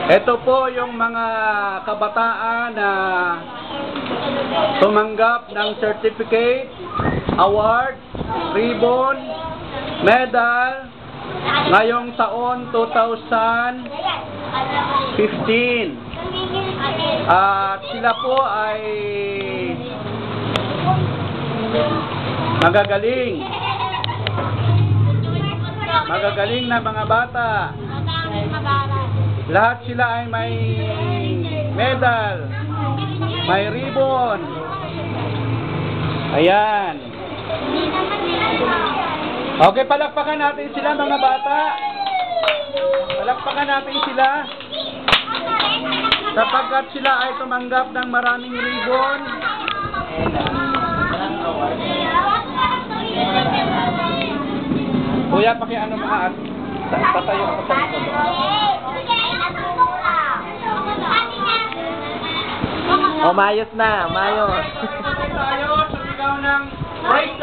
Ito po yung mga kabataan na tumanggap ng certificate, award, ribbon, medal ngayong taon 2015. At sila po ay magagaling na mga bata. Lahat sila ay may medal, may ribbon. Ayan. Okay, palakpakan natin sila mga bata. Palakpakan natin sila. Sapagkat sila ay tumanggap ng maraming ribbon. Kuya, pakiano mga at tatayo ako sa likod. Oh, mayos na, mayos. Tayo, sumigaw ng break